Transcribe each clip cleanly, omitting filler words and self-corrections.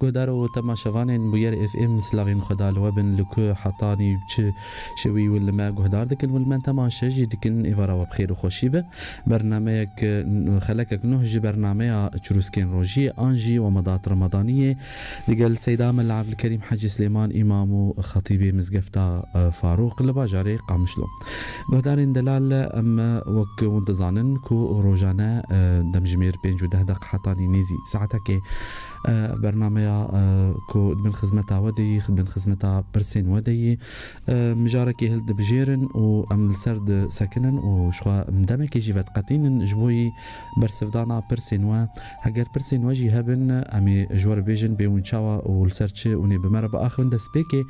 قدارو تما شوانين بوير اف ام سلاغين خدال وبن لكو حطاني بچ شوي ولا ما قدار دكن والمن تما شجي دكن ايفارا وبخير وخوشيبه برنامجك خلكك نهج برنامج تشروسكين روجي انجي ومضات رمضانيه لقال سيدة عبد الكريم حاج سليمان امام خطيبي مزقفتا فاروق لباجاري قامشلو قدارين دلال اما وك وندزانن كو روجانا دمجمير بينجو دهدق حطاني نيزي ساعتك برنامج كو من خدمتها ودي خدمة خدمتها برسين ودي مجاركي هلد بجيرن وأم السرد سكنن وشخوا مدامك جيفت قاتين جبوي برسفدانا برسين و هجر برسين وجي هبن أمي جوار بيجن بيون شوا والسرتش وني بمرة بآخر دس بيكي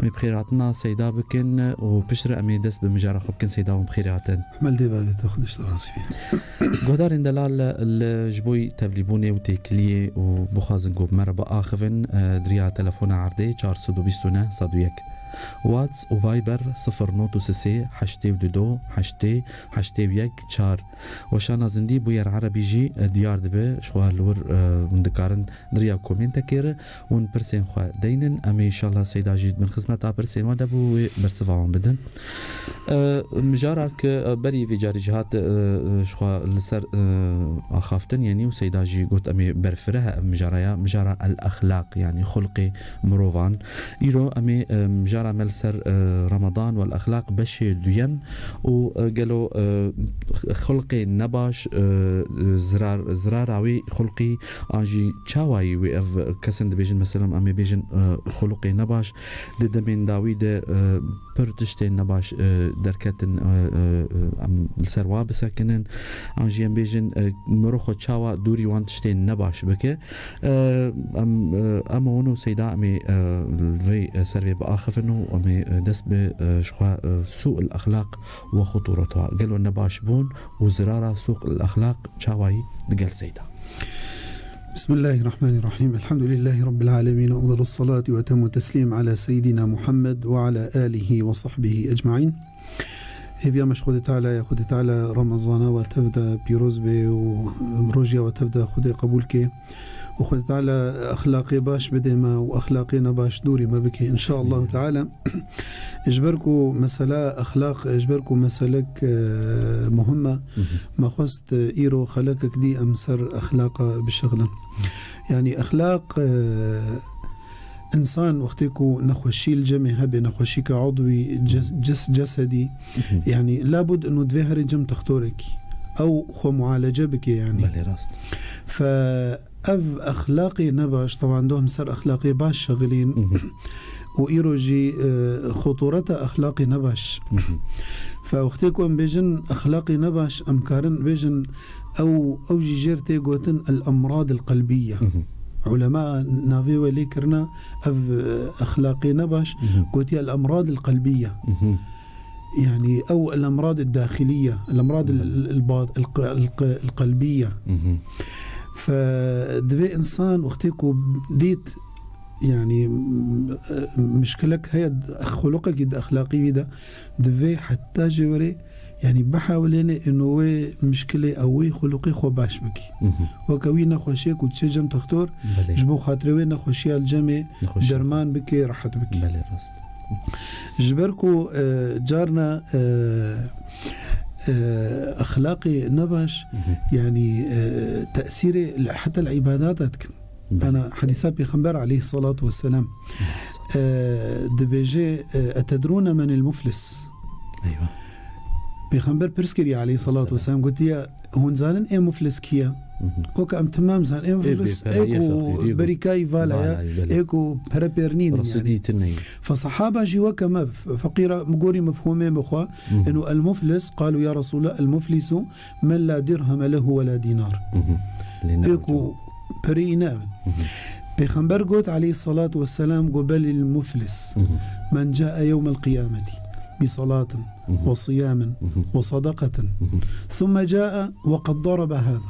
أمي بخيراتنا سيدا بكن وبشر أمي دس بمجارة خبكن سيدا وبخيراتن حمل دي بقى تاخدش تراسي فيها قدار دلال الجبوي تبليبوني وتكليه وبخازن قوب مرة بآخر دريا تلفون عردي 429 صدويك واتس وفايبر 096 82 80 81 4 وشانا زندي بوير عربي جي ديار دبي شوها لور مندكارن دريا كومنتا كير ون برسين خوا دينن امي ان شاء الله سيدا جيد من خدمتها برسين ودبو برسفاهم بدن مجارك بري في جاري جهات شوها لسر اخافتن يعني وسيدا جي قلت امي برفرها مجارة الاخلاق يعني خلقي مروفان يرو امي مجارة ملسر رمضان والأخلاق بشي دويم وقالوا خلقي نباش زرار عوي خلقي آنجي چاوائي ويأف كسند بيجن مثلا أمي بيجن خلقي نباش دي من داويد پرتشتين نباش دركتن لسر وابسا كنن آنجي ام بيجن مروخو چاوا دوري وانتشتين نباش بكي أما ونو سيدا أمي الفي سربي بآخفنو ومي دس بشخوا سوء الأخلاق وخطورتها قالوا النباش بون وزرارة سوء الأخلاق شاوي دقال سيدا. بسم الله الرحمن الرحيم الحمد لله رب العالمين وأفضل الصلاة وتم التسليم على سيدنا محمد وعلى آله وصحبه أجمعين. هذا مش خد تعالى رمضان وتبدأ بيروز بي وروجيا وتبدأ خد قبولك وخد تعالى أخلاقي باش بديما وأخلاقي نباش دوري ما بكي إن شاء الله تعالى. إجبركو مسألة أخلاق إجبركو مسألك مهمة ما خست إيرو خلقك دي أمسر أخلاق بالشغل يعني أخلاق إنسان وقتكو نخوشي الجمع هبي نخوشي كعضوي جسدي يعني لابد أنه دفهر جم تختورك أو خو معالجة بك يعني فأف أخلاقي نباش طبعا دوهم سر أخلاقي باش شغلين وإيروجي خطورة أخلاقي نباش فوقتكو أم بيجن أخلاقي نباش أمكارن بيجن أو جيجيرتي قوتن الأمراض القلبية علماء نافي ولي كرنا أخلاقي نباش قوتي الأمراض القلبية يعني أو الأمراض الداخلية الأمراض القلبية فدفي إنسان وقتكو ديت يعني مشكلك هي خلقك يد أخلاقي ده دفي حتى جوري يعني بحاولين إنه مشكلة أوي خلقي خو باش بكي وكوينا خوشيك وتشجم تختار جبو خاطروين خوشي الجمع درمان بكي راحت بكي جبركو جارنا أخلاقي نباش يعني تأثير حتى العبادات أنا حديث بيغمبر عليه الصلاة والسلام دبيجي أتدرون من المفلس أيوة بيغمبر برسكري عليه الصلاة والسلام قلت يا هون زالن إيه مفلس كيا وك أم تمام زال إيه مفلس إيكو بريكاي فالا إيكو برابيرنين يعني فصحابة جوا كما فقيرة مقوري مفهومي مخوا إنه المفلس قالوا يا رسول الله المفلس من لا درهم له ولا دينار إيكو برينا بيغمبر قلت عليه الصلاة والسلام قبل المفلس من جاء يوم القيامة بصلاة وصيام وصدقة ثم جاء وقد ضرب هذا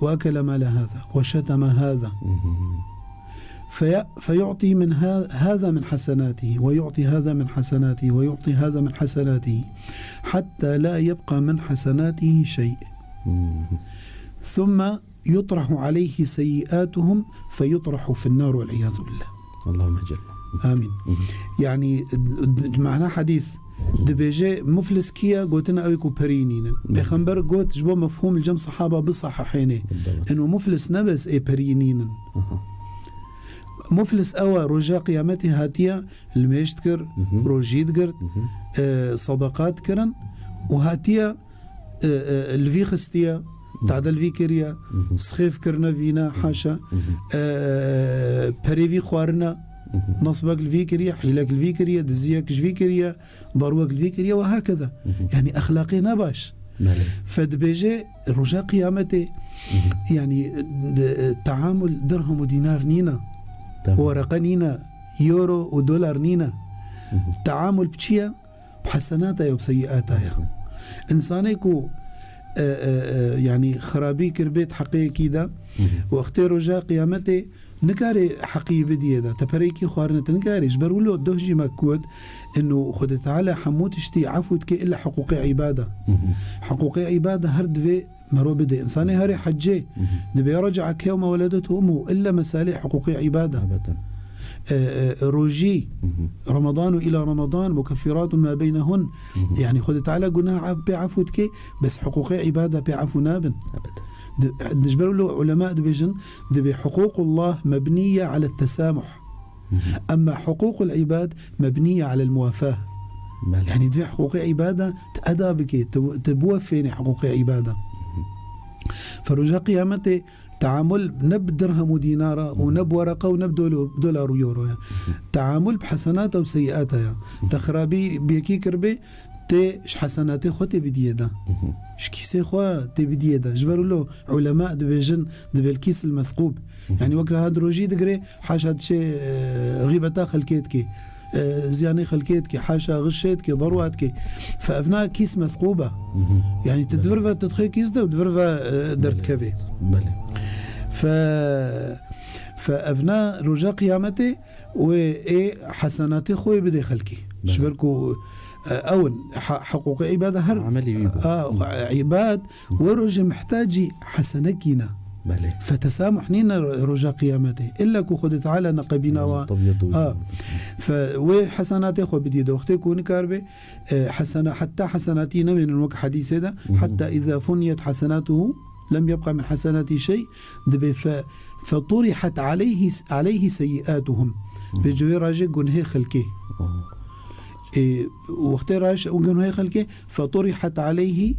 وأكل مال هذا وشتم هذا فيعطي من هذا من حسناته ويعطي هذا من حسناته ويعطي هذا من حسناته حتى لا يبقى من حسناته شيء ثم يطرح عليه سيئاتهم فيطرح في النار والعياذ بالله. اللهم اجل. آمين. يعني معناه حديث دبيجي مفلس كيا قوتنا أويكو برينين بيخنبر قوت جبو مفهوم الجم صحابة بصححيني إنه مفلس نبس إيه برينين مفلس أوا رجاء قيامته هاتيا الميشتكر روجيد قرد صدقات كرن وهاتيا الفيخستيا تعدل فيكريا سخيف كرنا فينا حاشا بريفي خوارنا نصبك الفيكريا حيلك الفيكريا دزيك الفيكريا ضروك الفيكريا وهكذا. يعني أخلاقي نباش فدبيجي رجاء قيامته يعني تعامل درهم ودينار نينا ورقة نينا يورو ودولار نينا تعامل بشيا بحسناتها وبسيئاتها. إنسانيكو يعني خرابي كربيت حقيقي دا واختي رجاء قيامته نكاري حقيقي بدي دا تبريكي خوارنة نكاري جبروا له الدهجي مكود إنه خد تعالى حموتشتي عفوتك إلا حقوقي عبادة. حقوقي عبادة هرد في مرو بدي إنساني هاري حجي نبي يرجعك يوم ولدته أمه إلا مسالي حقوقي عبادة. روجي رمضان إلى رمضان مكفرات ما بينهن. يعني خد تعالى قلنا بعفوتك بس حقوقي عبادة بعفو نابن نجبروا له علماء دبيجن دبي حقوق الله مبنية على التسامح أما حقوق العباد مبنية على الموافاة. يعني دبي حقوق عبادة تأدابك تبوفيني حقوق عبادة. فرجاء قيامته تعامل نب درهم ودينار ونب ورقة ونب دولار ويورو تعامل بحسناته وسيئاته تخرابي بيكي كربي تش حسناتي خوتي بديه ده شكيسي خوا تي بديه ده جبروا له علماء دبيجن دبالكيس المثقوب. يعني وقت هاد روجي دقري حاشا شيء غيبتا خلكيتكي زياني خلكيتكي حاشا غشيتكي ضرواتكي فأفنا كيس مثقوبة. يعني تدفرفا تدخل كيس ده ودفرفا درت كبي فأفنا رجاء قيامتي وإيه حسناتي خوي بدي خلكي شبركو أول حقوق عبادة هر عملي عباد ورجاء محتاجي حسنكينا فتسامح نينا رجاء قيامته إلا كو خد تعالى نقبينا وحسناتي خو بدي دوختي كون كاربي حسنة حتى حسناتينا من الوقت حديث هذا حتى إذا فنيت حسناته لم يبقى من حسناتي شيء دبي فطرحت عليه سيئاتهم بجوي راجع جنه خلقه وقت راجع جنه خلقه فطرحت عليه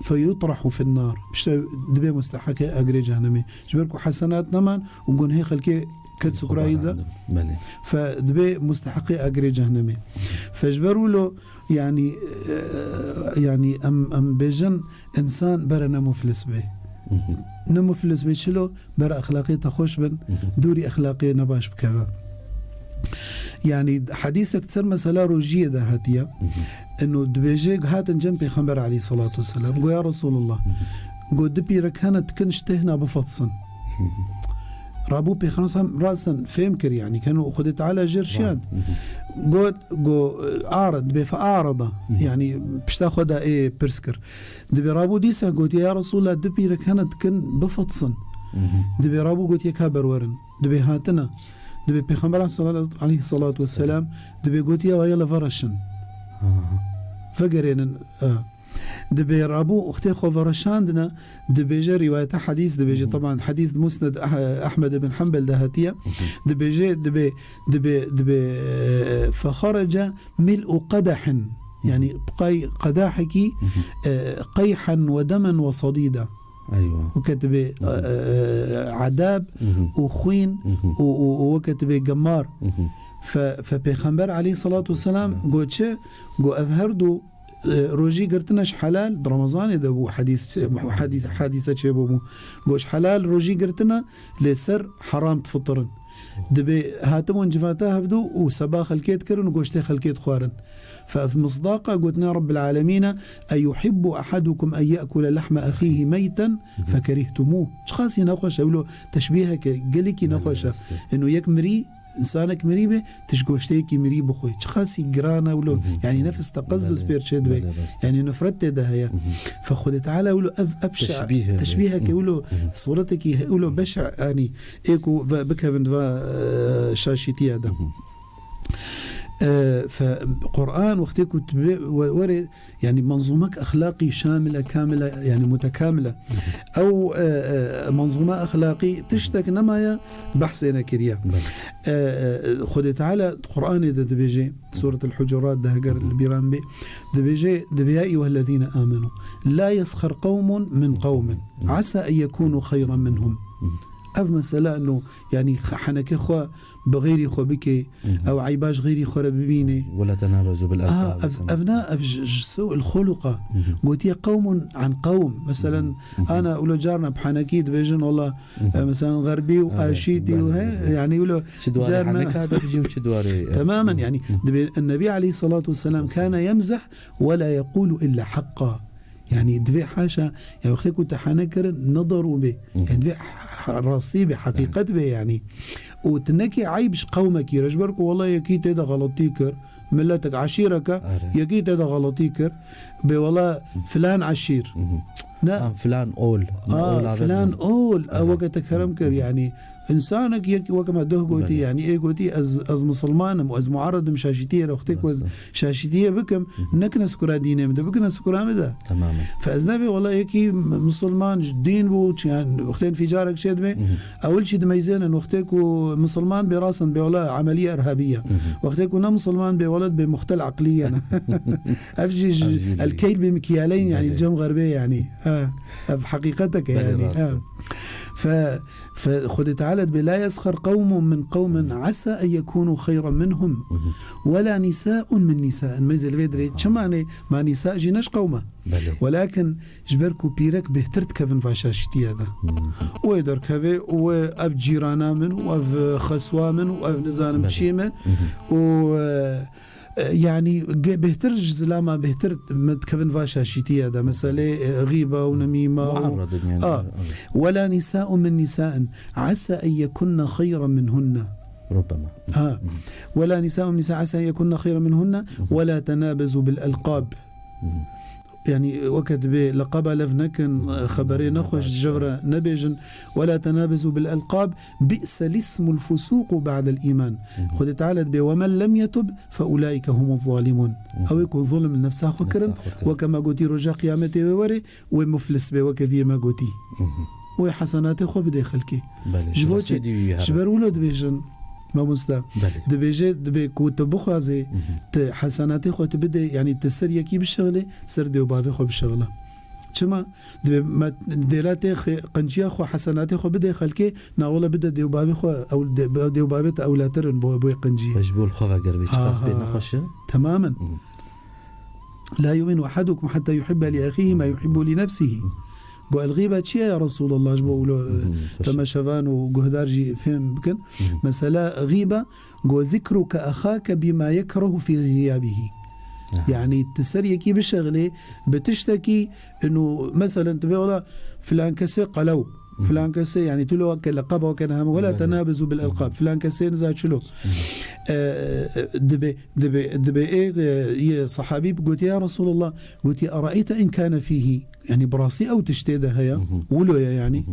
فيطرح في النار مش دبي مستحق أجر جهنمي جبركو حسنات نمان وجنه خلقه كد سكرايدا فدبي مستحق أجر جهنمي فجبروا له يعني أم بيجن إنسان برنا مفلس به نمفلس به شلو بر أخلاقي تخوش بن دوري أخلاقي نباش بكذا. يعني حديثك تصير مسألة روجية ده هاتية إنه دبيجيك هاتن جنبي خمر عليه الصلاة والسلام قو يا رسول الله قو دبي ركانت كنشتهنا بفتصن رابو بيخنصهم راسا فهمكر يعني كانوا أخذت على جرشيان قو أعرض بفأعرضه يعني بشتاخدها إيه برسكر دبي رابو ديسا قلت يا رسول الله دبي ركانت كن بفتصن دبي رابو قلت يكابر ورن دبي هاتنا دبي بيخمر عليه الصلاة والسلام دبي قلت يا ويلا فرشن فقرين دبي رابو اختي خو فرشاندنا دبيجي رواية حديث دبيجي طبعا حديث مسند أحمد بن حنبل دهاتية دبيجي دبي فخرج ملء قدح يعني قداحك قيحا ودما وصديدا أيوة وكتب عذاب وخوين وكتب جمار فبيخمبر عليه الصلاة والسلام قوتش قو أفهردو روجي قرتناش حلال رمضان ده بو حديثة شبابو قوش حلال روجي قرتنا لسر حرام تفطرن دبي هاتمون جفاتها هفدو وسبا خلكيت كرن وقوشتي خلكيت خوارن ففي مصداقة قلتنا رب العالمين أن يحب أحدكم أن يأكل لحم أخيه ميتا فكرهتموه شخاصي نخوش أقوله تشبيهك قليكي نخوش إنه يكمري إنسانك مريبة تشجوشتيكي مريب خوي خاصي جرانا ولو يعني نفس تقزز بيرشد بي يعني نفرت ده هي فخد تعالى ولو أبشع تشبيهك ولو صورتك ولو بشع يعني إيكو بكفن شاشتي هذا فقرآن وقتك ورد يعني منظومة أخلاقي شاملة كاملة يعني متكاملة أو منظومة أخلاقي تشتك نمايا بحثنا كريا خد تعالى القرآن إذا دبيجي سورة الحجرات ده قر البيران بي دبيجي دبيا أيها الذين آمنوا لا يسخر قوم من قوم عسى أن يكونوا خيرا منهم أف مسألة أنه يعني حنك خوا بغيري خو بكي أو عيباش غيري خو ببيني ولا تنابزوا بالألقاب أبناء سوء الخلقة قلت قوم عن قوم مثلا أنا أقول جارنا بحنكيد بيجن والله مثلا غربي وآشيدي يعني يقولوا جارنا تماما يعني النبي عليه الصلاة والسلام كان يمزح ولا يقول إلا حقا يعني دفع حاشا يعني وقت كنت حنكر نظروا به يعني دفع راستي بحقيقة به يعني وتنكي عيبش قومك يرجبرك والله يكيد هذا غلطيكر ملتك عشيرك يكيد هذا غلطيكر والله فلان عشير لا فلان أول فلان أول وقت كرمكر يعني إنسانك يك وكما ده قوتي يعني إيه قوتي أز مسلمان وأز معارض مشاشتية رختك وأز شاشتية بكم نكنس كرا دينه مده بكنس كرا مده تماما فأزنبي والله يكي مسلمان دين بو يعني وقتين في جارك شيء دمي أول شيء دميزين إن وقتك مسلمان براسا بولا عملية إرهابية وقتك نا مسلمان بولد بمختل عقليا أفجي الكيل بمكيالين يعني الجم غربية يعني بحقيقتك يعني فخذ تعالى بلا يسخر قوم من قوم عسى أن يكونوا خيرا منهم ولا نساء من نساء ميزل بيدري شماني ما نساء جيناش قومة ولكن جبركو بيرك بهترت كفن فاشاشتي هذا ويدر كفي وأف جيرانا من وأف خسوا من وأف نزان مشيمة و يعني بهتر زلاما بهتر متكفن فاشا شتي هذا مسألة غيبة ونميمة يعني ولا نساء من نساء عسى أن يكن خيرا منهن ربما ولا نساء من نساء عسى أن يكن خيرا منهن ولا تنابزوا بالألقاب يعني وقت بلقب لفنكن خبرين نخوش جغرة نبيجن ولا تنابزوا بالألقاب بئس الاسم الفسوق بعد الإيمان خذ تعالى ومن لم يتب فأولئك هم الظالمون أو يكون ظلم لنفسه خكرا وكما قلتي رجاء قيامته ووري ومفلس وكذي ما قلتي وحسناته خو بدي خلكي جبر ولد بيجن ما مستا دبيجي دبي كوت بخازي حسناتي خو تبدي يعني تسر يكي بالشغله سر ديو بابي خو بالشغله كما دبي ديراتي قنجيا خو حسناتي خو بدي خلكي ناولا بدا ديو بابي خو او ديو بابي اولاترن بو قنجي مجبول خو غربي خاص بين خشه تماما لا يؤمن احدكم حتى يحب لاخيه ما يحب لنفسه بو الغيبة شيء يا رسول الله جبوا له تما شفان وجهدارجي فهم بكن مسألة غيبة جو ذكرك أخاك بما يكره في غيابه يعني تسريكي بالشغلة بتشتكي إنه مثلا تبي والله فلان كسي قلو فلان كسي يعني تلو كلقب وكان هم ولا تنابزوا بالألقاب فلان كسي نزاد شلو دبي إيه صحابي قلت يا رسول الله قلت أرأيت إن كان فيه يعني براسي أو تشتيده هيا ولو يعني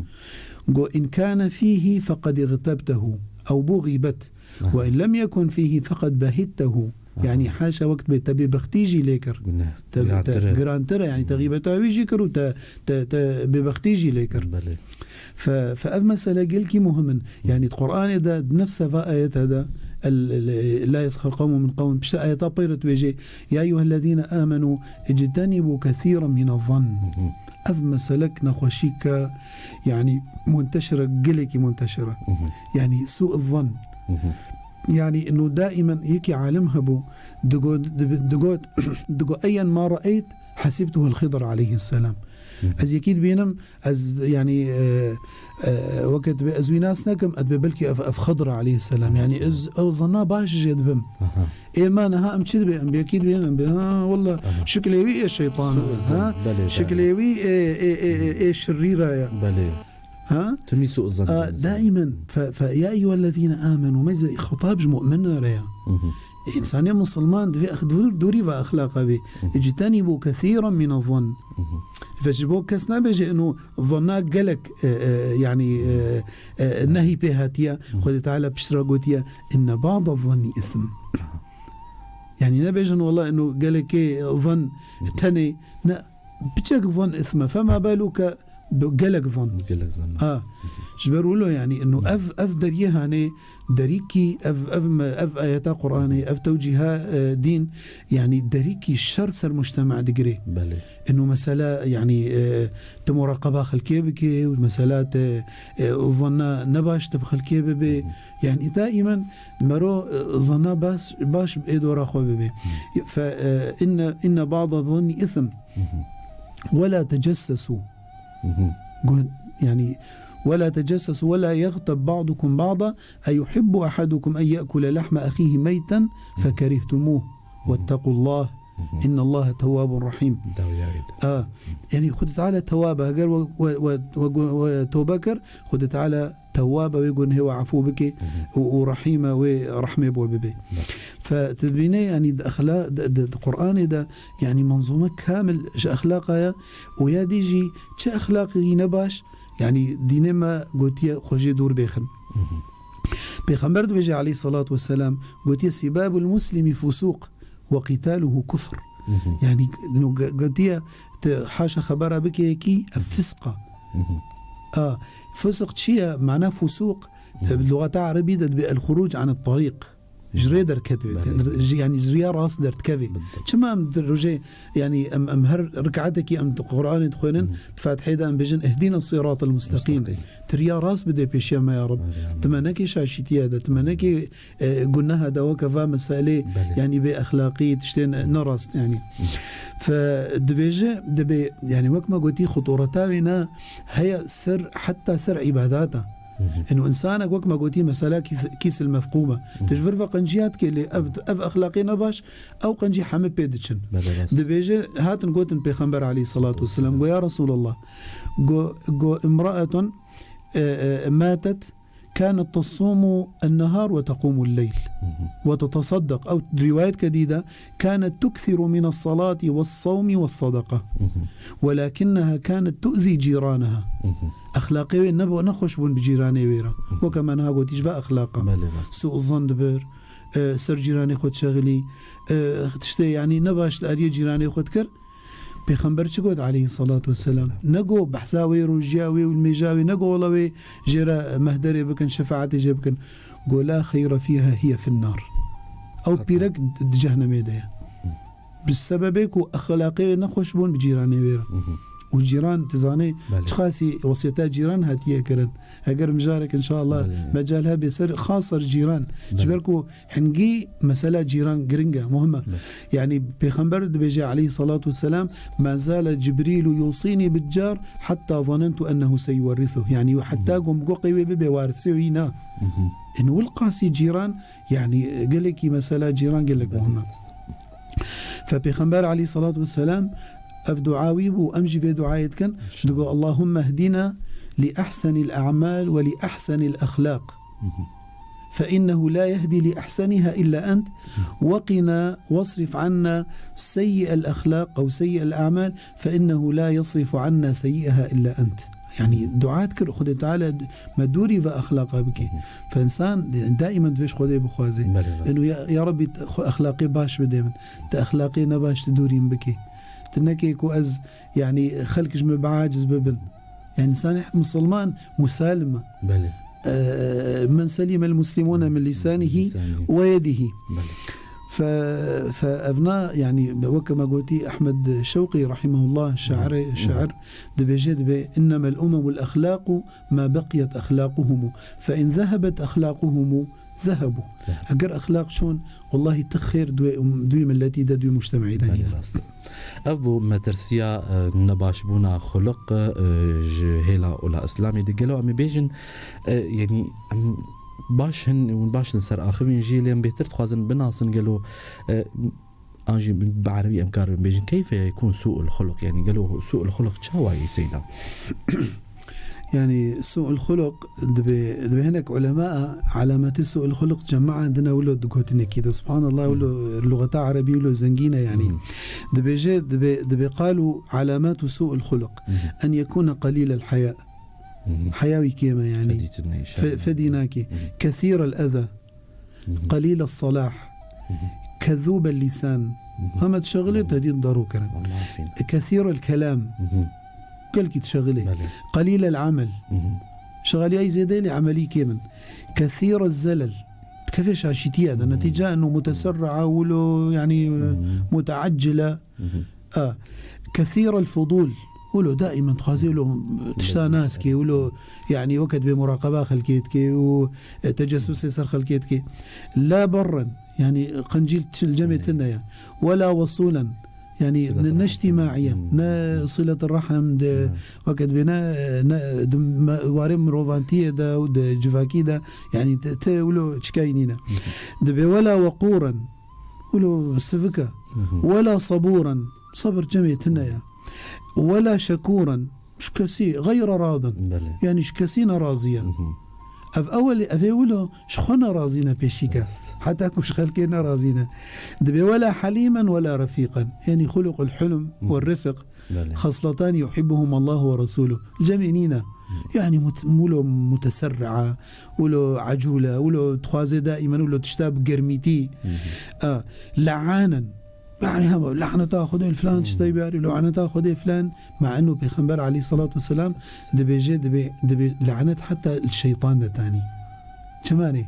قو إن كان فيه فقد اغتبته أو بغيبت وإن لم يكن فيه فقد بهته يعني حاشا وقت بتبي بختيجي ليكر جرانترا يعني تغيبته ويجي كرو ببختيجي ليكر فأف مسألة قلكي مهما يعني القرآن إذا بنفسه فآية هذا لا يسخر قوم من قوم بش آيات طيرت بيجي يا أيها الذين آمنوا اجتنبوا كثيرا من الظن أف مسألك نخوشيك يعني منتشرة قلكي منتشرة يعني سوء الظن يعني إنه دائما هيك عالمها بو دقو أيا ما رأيت حسبته الخضر عليه السلام از يكيد بينم از يعني وقت بأزويناس نكم أدبلكي أف خضر عليه السلام يعني از ظنا باش جدبم إيمانها أم كذب أم بيكيد بينم والله شكلي الشيطان شكلي شريرة تمي سوء الظن دائما. فيا أيها الذين آمنوا ماذا خطاب مؤمن رأي إنسان مسلمان دوري وأخلاق به اجتنبوا كثيرا من الظن. فجبو كسنا بيجي إنه ظناك قالك يعني نهي بهاتيا خذ تعالى بشرا قوتيا إن بعض الظن إثم. يعني نبيجن والله إنه قالك ظن تاني بتشك ظن إثم فما بالك قالك ظن جبروا له يعني إنه أف دريه يعني دريكي أف آيات قرآنية أف توجيهات دين يعني دريكي الشر سر مجتمع دقري إنه مسألة يعني تمراقبة خلقية بكي والمسألات ظنا نباش تبخلقية ببي يعني دائما مرو ظنا باش بإيدو راخو ببي. فإن بعض الظن إثم ولا تجسسوا يعني ولا تجسسوا ولا يغتب بعضكم بعضا أيحب أحدكم أن يأكل لحم أخيه ميتا فكرهتموه واتقوا الله إن الله تواب رحيم. يعني خد تعالى توابة وتوبكر خد تعالى توابة ويقول هو عفو بك ورحيمة ورحمة بو ببي. فتبيني يعني أخلاق القرآن ده يعني منظومة كامل أخلاقها ويا ديجي شا أخلاقي نباش يعني دينما قوتيا خوجي دور بيخن بيخمبرد بيجي عليه الصلاة والسلام قوتيا سباب المسلم فسوق وقتاله كفر. يعني قوتيا حاشا خبرها بكي كي الفسقة فسق شيء معناه فسوق باللغة العربية الخروج عن الطريق جريدر كتبت يعني زريا راس درت كافي كما ام درجه يعني ام هر ركعتك ام القران تخونن فاتحه ام بجن اهدينا الصراط المستقيم تريا راس بده بيشيا ما يا رب تمناكي شاشتي هذا تمناكي قلنا هذا وكفى مساله يعني باخلاقيه تشتين نرس يعني فدبيجه دبي يعني وكما قلتي خطورتها هي سر حتى سر عباداته إنه إنسانك وقت ما قلتي مسألة كيس المثقوبة تجبر فقنجيات كي أف أخلاقي نباش أو قنجي حمد بيدتشن دبيجي هات نقول البيغمبر عليه الصلاة والسلام قو يا رسول الله قو امرأة ماتت كانت تصوم النهار وتقوم الليل وتتصدق أو روايات جديدة كانت تكثر من الصلاة والصوم والصدقة ولكنها كانت تؤذي جيرانها أخلاقي النبوة نخش بون بجيراني ويرا وكمان ها قلت يجفى أخلاقه سوء الظن دبر سر جيراني خود شغلي تشتي يعني نباش الأرية جيراني خود كر بيخمبر شقود عليه الصلاة والسلام نقو بحساوي رجاوي والمجاوي نقو والله جيرا مهدري بكن شفاعتي جيبكن قول لا خير فيها هي في النار أو بيرك جهنم يديها بالسببك أخلاقي نخش بون بجيراني ويرا والجيران تزاني تخاسي وصيتات جيران هاتيه كرن اگر مجارك ان شاء الله مجالها بيصير خاصه الجيران جبركو حنقي مساله جيران قرنقه مهمه يعني بيغمبر بيجي عليه الصلاه والسلام ما زال جبريل يوصيني بالجار حتى ظننت انه سيورثه يعني حتى قم قوي بيوارثينا انه القاسي جيران يعني قال لك مساله جيران قال لك مهمه. فبيغمبر عليه الصلاه والسلام أفدعاوي وأمجي في دعايتك تقول اللهم اهدنا لأحسن الأعمال ولأحسن الأخلاق فإنه لا يهدي لأحسنها إلا أنت وقنا واصرف عنا سيء الأخلاق أو سيء الأعمال فإنه لا يصرف عنا سيئها إلا أنت. يعني دعاتك خد تعالى مدوري وأخلاقها بك فإنسان دائما تفيش خده بخوازي إنه يا ربي أخلاقي باش بديمن تأخلاقي نباش تدورين بك تنكي كوأز يعني خلقش بعاجز ببن يعني إنسان مسلمان مسالمة من سلم المسلمون من لسانه ويده فأبناء يعني وكما قلتي أحمد شوقي رحمه الله الشاعر دبيجد إنما الأمم الأخلاق ما بقيت أخلاقهم فإن ذهبت أخلاقهم ذهبوا أجر أخلاق شون والله تخير دوي من التي دوي مجتمعي داني أبو ما ترسيا نباش بونا خلق هلا ولا إسلامي دقلوا أمي بيجن يعني باشهن ونباش نسر آخرين جيلين بيتر تخوازن بناصن قالوا أنجي بعربي أمكار بيجن كيف يكون سوء الخلق يعني قالوا سوء الخلق شاوى سيدا يعني سوء الخلق دبي هناك علماء علامات سوء الخلق جماعة عندنا ولو دقوتنا كده سبحان الله ولو اللغة عربية ولو زنجينة يعني دبي قالوا علامات سوء الخلق أن يكون قليل الحياء حياوي كيما يعني فديناكي كثير الأذى قليل الصلاح كذوب اللسان هم تشغله تدين ضروكا كثير الكلام كل كي تشغله قليل العمل شغالي أي زيدالي عملي كيمن كثير الزلل كيفاش عشتي هذا نتيجة أنه متسرعة ولو يعني متعجلة كثير الفضول ولو دائما تخازي ولو تشتا ناس كي ولو يعني وقت بمراقبة خلكيت كي وتجسس يصير خلكيت كي لا برا يعني قنجيل الجميتنا يعني ولا وصولا يعني اجتماعية صلة الرحم وقت بنا وارم روفانتية دا ود جفاكي دا يعني ولو تشكاينينا دبي ولا وقورا ولو سفكة ولا صبورا صبر جميتنا يعني ولا شكورا مش كسي غير راضا يعني شكسينا راضيا أولو شخونا رازينا بيشيكا حتى أكو شخالكينا رازينا دبي ولا حليما ولا رفيقا يعني خلق الحلم والرفق خصلتان يحبهم الله ورسوله جمينينا يعني ولو متسرعة ولو عجولة ولو تخوازي دائما ولو تشتاب قرميتي لعانا يعني هم لعنة تاخذ فلان تشتي بياري لو لعنة تاخذ فلان مع انه بيغمبر عليه الصلاة والسلام دبي لعنة حتى الشيطان ده تاني كماني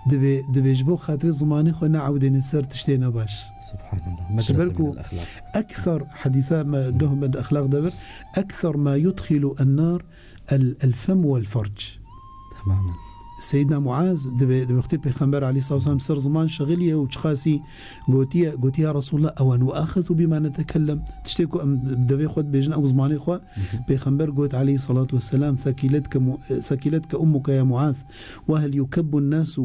دبي يجبو خاطر زماني خونا عودين السر تشتينا باش سبحان الله مدرسة من الأخلاق أكثر حديثا ما دهم الأخلاق دبر أكثر ما يدخل النار الفم والفرج تماما سيدنا معاذ دبي وقت بيغمبر عليه الصلاة والسلام سر زمان شغلية وتشخاسي قوتي يا رسول الله أو نؤاخذ بما نتكلم تشتكوا دبي خد بيجن أو زماني خوا بيغمبر قوت عليه الصلاة والسلام ثكلتك أمك يا معاذ وهل يكب الناس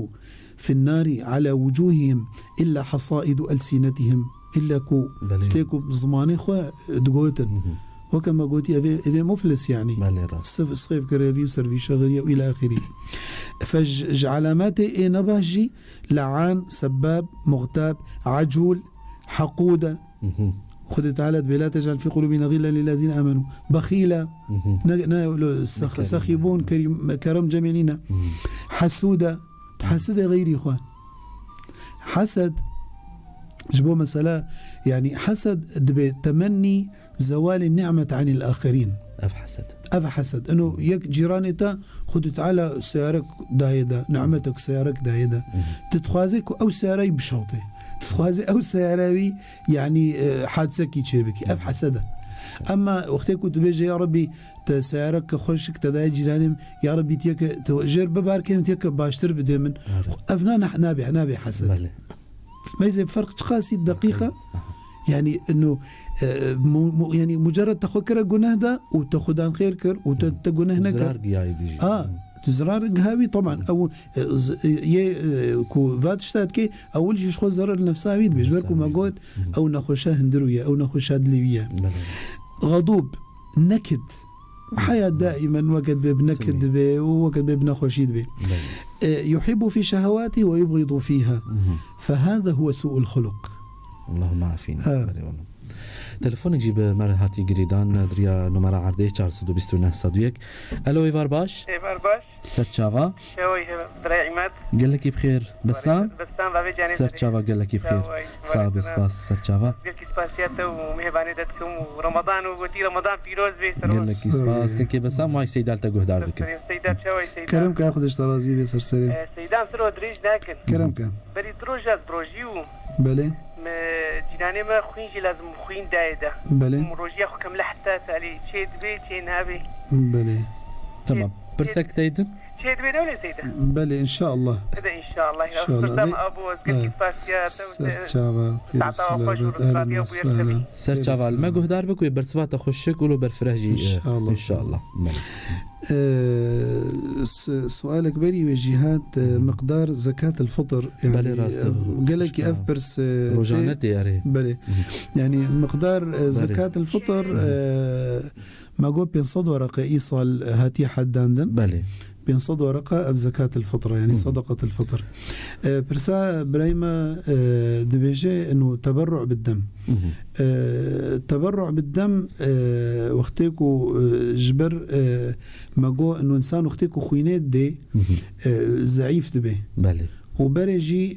في النار على وجوههم إلا حصائد ألسنتهم إلا كو تشتكوا زماني خوا دقوتا وكما قلت أبي مفلس يعني صيف كريفي وسرفي شغلية وإلى آخره فعلاماته نبهجي لعان سباب مغتاب عجول حقودة خذ تعالى بلا تجعل في قلوبنا غلا للذين آمنوا بخيلة سخيبون كرم جميلنا حسودة تحسد غيري إخوان حسد جبوا مسألة يعني حسد تمني زوال النعمة عن الآخرين أفحسد أنه يك جيرانتا خد تعالى سيارك دايدة نعمتك سيارك دايدة تتخوازك أو سياري بشوطي تتخوازي أو سياري يعني حادثك يتشابك أفحسد أما وقتك كنت بيجي يا ربي تسيارك خوشك تداي جيرانهم يا ربي تيك توجر بباركين تيك باشتر بدمن أفنا نابي حسد ما يزي فرق تقاسي الدقيقة يعني انه يعني مجرد تاخذ كره جناه ده وتاخذان خير كر وتجناه نكر تزرار قهاوي طبعا او كو فاتشتات كي اول شيء شخو زرر نفسها بيد بيجبركم ما قلت او نخوشها هندرويه او نخوشها دليويه غضوب نكد حياة دائما وقت بنكد ووقت بنخوشيد به يحب في شهواته ويبغض فيها فهذا هو سوء الخلق اللهم عافينا تلفون جيب مرة هاتي قريدان دريا نمرة عردي 429 صدويك الو ايفار باش سر تشافا شوي براي عماد قال لك بخير بسام بابي جاني سر تشافا قال لك بخير صاب سباس سر تشافا قال لك سباسيات ومهباني دتكم ورمضان وقتي رمضان فيروز بيسروز قال لك سباس كي بسام ماي سيدال تقول دارك سيدات شوي سيدات كرم كان اخذ اشترازي بسر سري سيدان سرو دريج لكن كرم كان بري دروجات بروجيو بله جناني ما خوينجي لازم خوين دايده بله مروجي اخو كم لحتى علي شيد بي شي نابي بله تمام برسك تيدن شيد بي ولا سيده بله ان شاء الله هذا ان شاء الله قدام ابو قلت فاسيات سرچاوا سرچاوا ما قهدار بك برسوات اخشك ولو برفرهجي ان شاء الله سؤالك بري وجهات مقدار زكاة الفطر يعني قال لك أفبرس روجانتي يعني بلي يعني مقدار زكاة الفطر ما قول بينصد ورقة إيصال هاتي حداندن بلي بينصد ورقة أف زكاة الفطر يعني صدقة الفطر برسا برايما دبيجي إنه تبرع بالدم تبرع بالدم وقتيكو جبر ما قول إنه إنسان وقتيكو خوينات دي زعيف دبي بلي وبرجي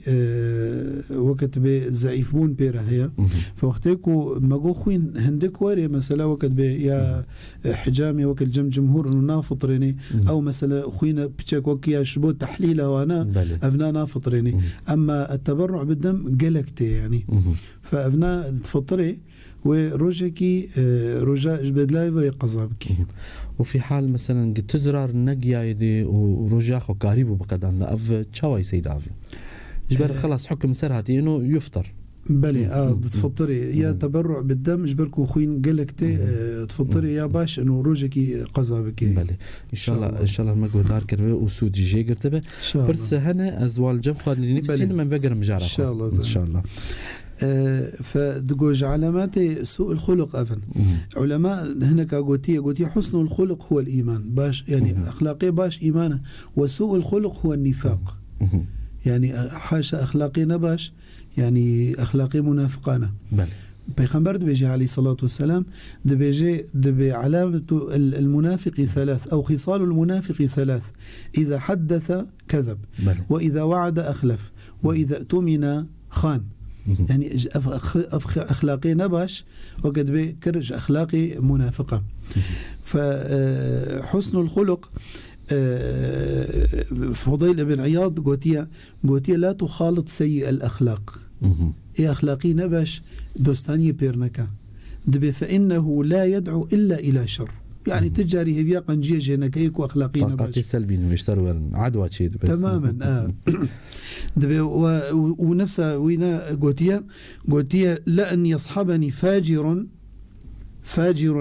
وقت بي زعيفون بيرا هي فوقتيكو ماغو خوين هندك واري مثلا وقت بي يا حجامي وقت جم جمهور انه نافطريني او مثلا خوينا بتشك وكيا شبو تحليله وانا ابنا نافطريني اما التبرع بالدم قلقتي يعني فابنا تفطري وروجكي رجاء بدلاي ويقظابك وفي حال مثلا قد تزرار نقيا يدي ورجاخو قريبو بقدان اف تشاوي سيد اف جبر خلاص حكم سرهاتي انه يفطر بلي تفطري يا تبرع بالدم جبركو خوين قلقتي تفطري يا باش انه روجكي قظابك بلي ان شاء الله ان شاء الله المقو دار كربه وسود جي قرتبه برس هنا ازوال جم خاد نفسي من بقر مجاره ان شاء الله فدقوج علامات سوء الخلق أفن علماء هناك قوتي حسن الخلق هو الإيمان باش يعني أخلاقي باش إيمانه وسوء الخلق هو النفاق يعني حاشا أخلاقي نباش يعني أخلاقي منافقانه بل بيغمبر دبيجي عليه الصلاة والسلام دبي علامة المنافق ثلاث أو خصال المنافق ثلاث إذا حدث كذب وإذا وعد أخلف وإذا اؤتمن خان يعني أخلاقي نباش وقد بكرج أخلاقي منافقة فحسن الخلق فضيل بن عياض قوتيا لا تخالط سيء الأخلاق إيه أخلاقي نباش دوستاني بيرنكا دبي فإنه لا يدعو إلا إلى شر يعني تجاري هذيا قنجيه جينكيك واخلاقيين طاقتي سلبي ويشتروا عدوى شيء تماما دبي ونفسها وينا قوتيا لأن يصحبني فاجر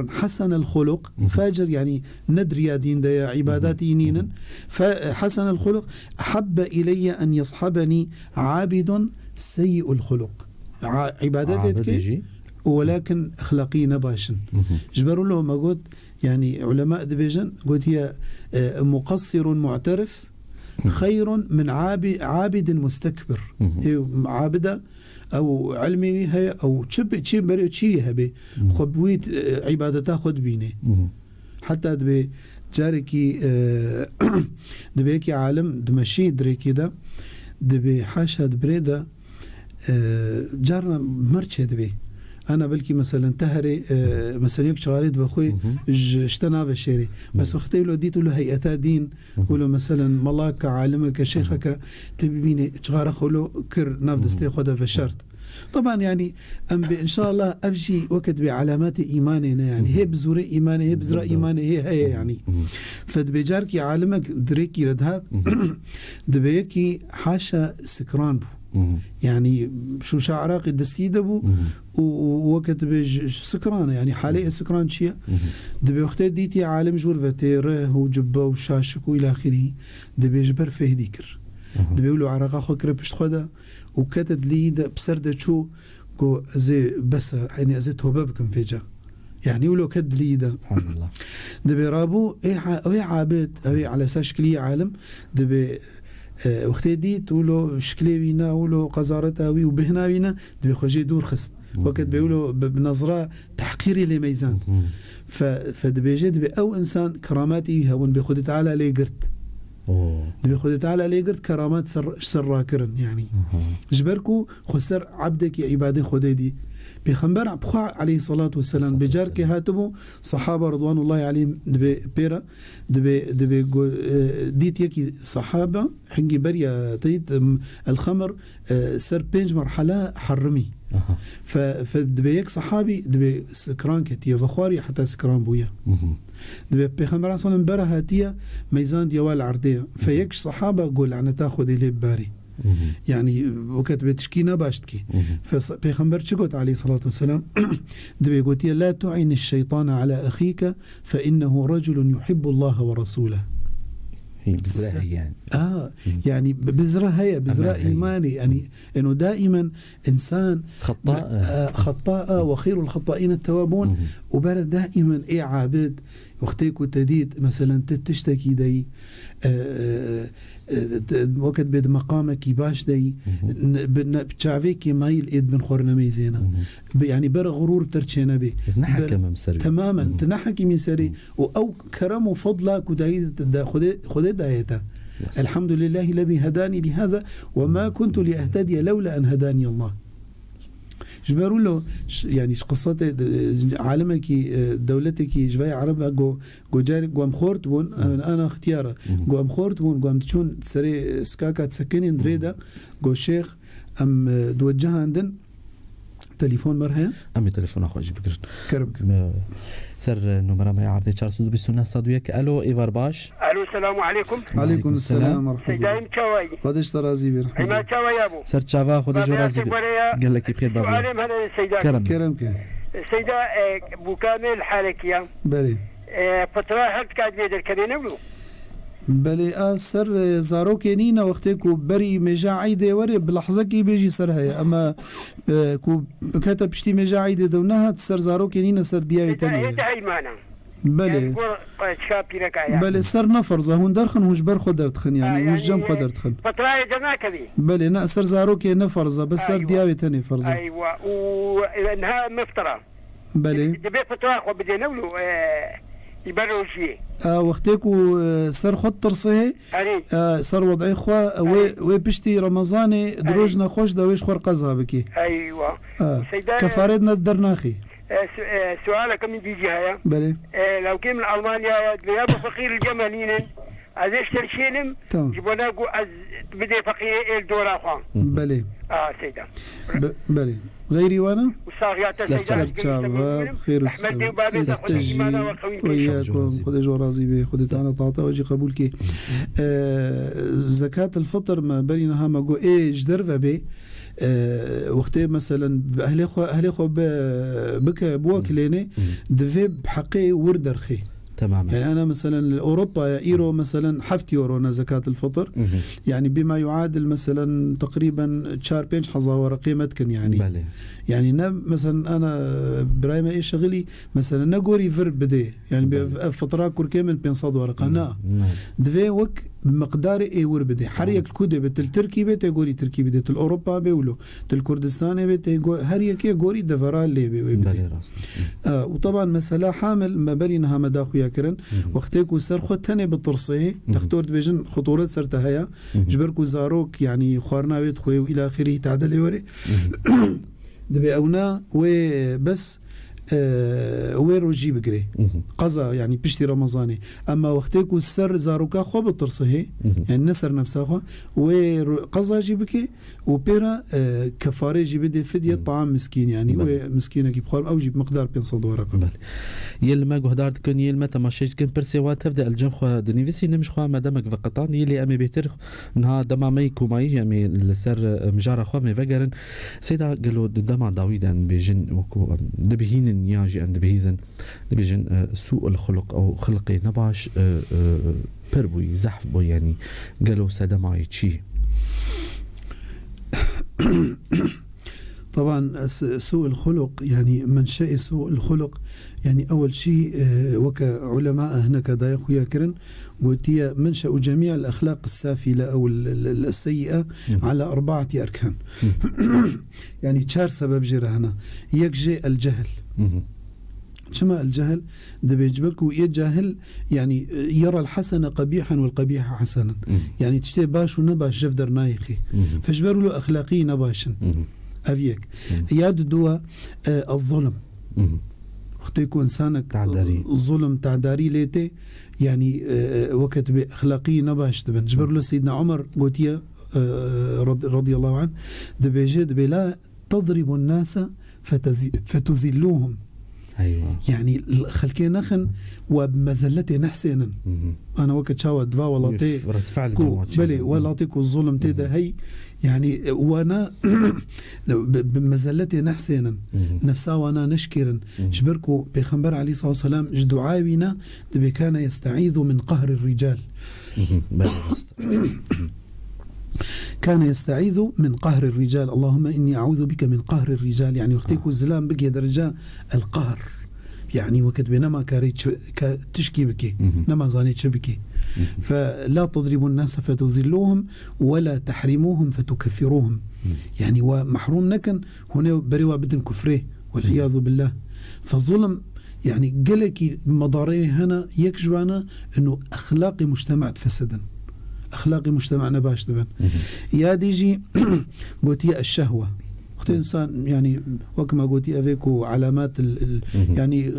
حسن الخلق فاجر يعني ندري يا دين دا عباداتي نينا فحسن الخلق أحب إلي أن يصحبني عابد سيء الخلق عباداتي ولكن أخلاقي نباشن جبروا له ما قلت يعني علماء دبيجن قلت هي مقصر معترف خير من عابد مستكبر عابدة أو علمي هي أو تشي بريو تشي هبي خبويت عبادته خد بيني حتى دبي جاركي دبيكي عالم دمشي دريكي ده دبي حاشا دبريدا جارنا مرشة دبي أنا بلكي مثلا تهري مثلا يك شغاليد بخوي اشتنا بالشيري بس وقتي له ديت له هيئة دين وله مثلا ملاك عالمك شيخك تبيني شغال خلو كر نبض استيخذ في الشرط طبعا يعني إن شاء الله أفشي وقت بعلامات إيماننا يعني هي بزورة إيمانه هي بزرة إيمانه هي يعني فدبيجاركي عالمك دريكي ردهات دبيكي حاشا سكران بو يعني شو شعراقي دستيدبو ووقت سكران يعني حاليا سكران شيء دبي وقت ديتي عالم جورفتي ره وجبه وشاشك والى اخره دبي جبر فيه ذكر دبي يقولوا عراقه خو كربش خدا وكتد لي بسرده شو كو زي بس يعني زي توببكم فيجا يعني يقولوا كد لي ده سبحان الله دبي رابو اي عابد اي على اساس كلي عالم دبي وقت دي تقولوا شكلي وينا ولو قزارتها وي وبهنا وينا دبي خوجي دور خست وقت بيقولوا بنظرة تحقيري لميزان فدبي جد أو إنسان كراماتي هون بيخد تعالى لي قرت دبي خد تعالى لي قرت كرامات سر راكرن يعني جبركو خسر عبدك عبادي خديدي بيخنبر بخوا عليه الصلاة والسلام بجارك هاتبو صحابة رضوان الله عليهم دبي بيرا دبي ديت يكي صحابة حنجي بريا تيت الخمر سر بينج مرحلة حرمي فدبي يك صحابي دبي سكران كتيا فخواري حتى سكران بويا دبي بيخنبر صلى الله عليه هاتيا ميزان ديوال عردية فيكش صحابة قول أنا تاخذ إليه باري يعني وقت بتشكينا باشتكي فبيغمبر شقوت عليه الصلاة والسلام دبي قلت لا تعين الشيطان على أخيك فإنه رجل يحب الله ورسوله هي بزرع يعني يعني بذرة هي بذرة إيماني يعني إنه دائما إنسان خطاء وخير الخطائين التوابون وبرد دائما عابد وقتك وتديد مثلا تشتكي دي وقت بيد مقامك باش دي بتشعفيك مايل إيد بن خورنا ميزينا يعني بر غرور ترتشينا بي تماما تنحكي من سري أو كرم وفضلك ودايد خذ دايته الحمد لله الذي هداني لهذا وما كنت لأهتدي لولا أن هداني الله جبروا له يعني قصة عالمك دولتك جباي عربها جو جاري جو مخورت بون أنا اختياره جو مخورت بون جو تشون سري سكاكا تسكنين دريدا جو شيخ أم دوجها عندن تليفون مرهن أمي تليفون أخوي بكر كرمك سر نمرة ما يعرض 421 صدويك ألو إيفار باش ألو السلام عليكم. عليكم السلام ورحمة الله. سيدايم تشاوي خدش ترازي بير ما تشاوي يا أبو سر تشافا خدش رازي بير قال لك بخير بابا سؤالي هذا سيدا كرمك سيدا بكامل حالك يا بلي فترة هل كاد بيدر كرينا بلو بلي سر زاروكينينا وقتك بري مجاعيدة وري بلحظة كي بيجي سرها أما كو كتب بشتي مجاعيدة دونها سر زاروكينينا سر دياوي تانية بلي بلي سر نفرزه هون درخن هوش بر خدرت خن يعني هوش جم خدرت خن فترة جنا كذي بلي نا سر زاروكي نفرزه بس سر دياوي تاني فرزه أيوة وإنها مفترة بلي دبي فترة وبدي نقوله يبرو شيء وقتكو سر خط ترصيه سر وضعي خوا وي بشتي رمضاني دروجنا خوش دويش خور قزها بكي ايوه كفاردنا الدرناخي سؤالك من دي جهه بلي لو كان من المانيا بيابو فقير الجمالين از اشتري شيلم جبنا بدي فقير الدورة خان بلي سيدا بلي غيري وانا وصاغيات سر شباب خير وياكم خدي جو راضي به خدي انا طاطا وجي قبولك زكاة الفطر ما بينها ما جو جدرفه به وقتی مثلا اهلی خو بك بوكليني دفي بحقي وردرخي تماما يعني أنا مثلا أوروبا إيرو مثلا 7 يورو زكاة الفطر يعني بما يعادل مثلا تقريبا 4-5 حظاورة قيمتكن يعني بله. يعني مثلا أنا برايما إيش شغلي مثلا نقوري فرب بدي يعني بفترة كور كامل 500 ورقة نا دفي وك مقدار اي ور بدي حريك الكودي بالتركي بيت يقولي تركي بدي الأوروبا بيولو الكردستان بيت يقول هريك يقولي دفرال لي بيبدي وطبعا مسألة حامل ما بينها مداخو ياكرن وقتك وسر خدتني بالترصيه تختار بيجن خطورات سرتها جبركو زاروك يعني خوارنا بيت خوي والى اخره تعدل يوري دبي اونا وبس ويرو جي بقري قضا يعني بشتي رمضاني اما وقتك السر زاروكا خو بالترصيه يعني نسر نفسه خو وقضا جيبك وبيرا كفاره جيبدي فديه طعام مسكين يعني ومسكينه كي بخور او جيب مقدار 500 ورقه يل ما غدارت كن يل ما تماشيت كن برسيوا تبدا الجن خو دنيفيسي نمش خو مدامك فقطان يلي امي بيتر نها دمامي كوماي يعني السر مجاره خو مي فغرن سيدا قالوا دما داويدان بيجن وكو دبهين ياجي عند بهيزن بيجن سوء الخلق او خلقي نباش بربوي زحف بو يعني قالوا سدماي شي طبعا سوء الخلق يعني منشأ سوء الخلق يعني أول شيء وكعلماء هناك دا يخويا كرن قلت منشأ جميع الأخلاق السافلة أو السيئة على 4 أركان يعني 4 سبب جرى هنا يكجي الجهل شما الجهل ده بيجبرك ويجهل يعني يرى الحسن قبيحا والقبيح حسنا يعني تشتي باش ونباش جفدر نايخي فاجبروا له أخلاقي نباشا أفيك ياد دوا الظلم وقت يكون إنسانك تعداري الظلم تعداري ليتي يعني وقت بأخلاقي نباش تبن جبر له سيدنا عمر قوتيا رضي الله عنه ده بيجد بلا تضرب الناس فتذلوهم أيوة. يعني خلكي نخن وبمزلتي نحسنا أنا وقت شاوى دفا ولاتي بلي ولاتي كو الظلم تيدا هي يعني وانا بمزلتي نحسنا نفسا وانا نشكرا شبركو بيخنبر عليه الصلاة والسلام جدعاوينا دبي كان يستعيذ من قهر الرجال كان يستعيذ من قهر الرجال. اللهم إني أعوذ بك من قهر الرجال، يعني وقتك الزلام بك درجة القهر، يعني وقت بينما كاريت تشكي بك نما زانيت شبكي. فلا تضربوا الناس فتذلوهم ولا تحرموهم فتكفروهم، يعني ومحروم نكن هنا بريوا بدن كفره والعياذ بالله. فالظلم يعني قلك مضاريه هنا يكجوانا انه اخلاقي مجتمع تفسدن، اخلاقي مجتمعنا باش تبن. يا ديجي قوتي الشهوه وقت انسان يعني وكما قوتي افيكو علامات يعني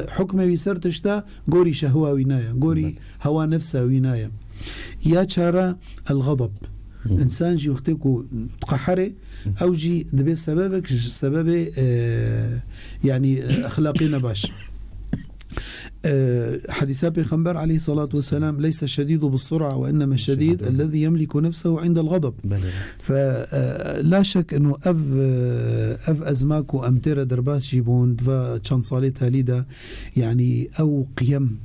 حكمه يسرتشتا غوري شهوه وينايه، غوري هوا نفسه وينايه. يا تشارا الغضب، انسان جي وقتكو تقحري او جي دبي سببك سبب يعني اخلاقنا باش. حديث پیغمبر عليه الصلاة والسلام ليس الشديد بالسرعة وإنما الشديد الذي يملك نفسه عند الغضب. فلا شك أنه أف أزماكو أمترة درباس جيبون دفا چند صالي تاليدا يعني أو قيم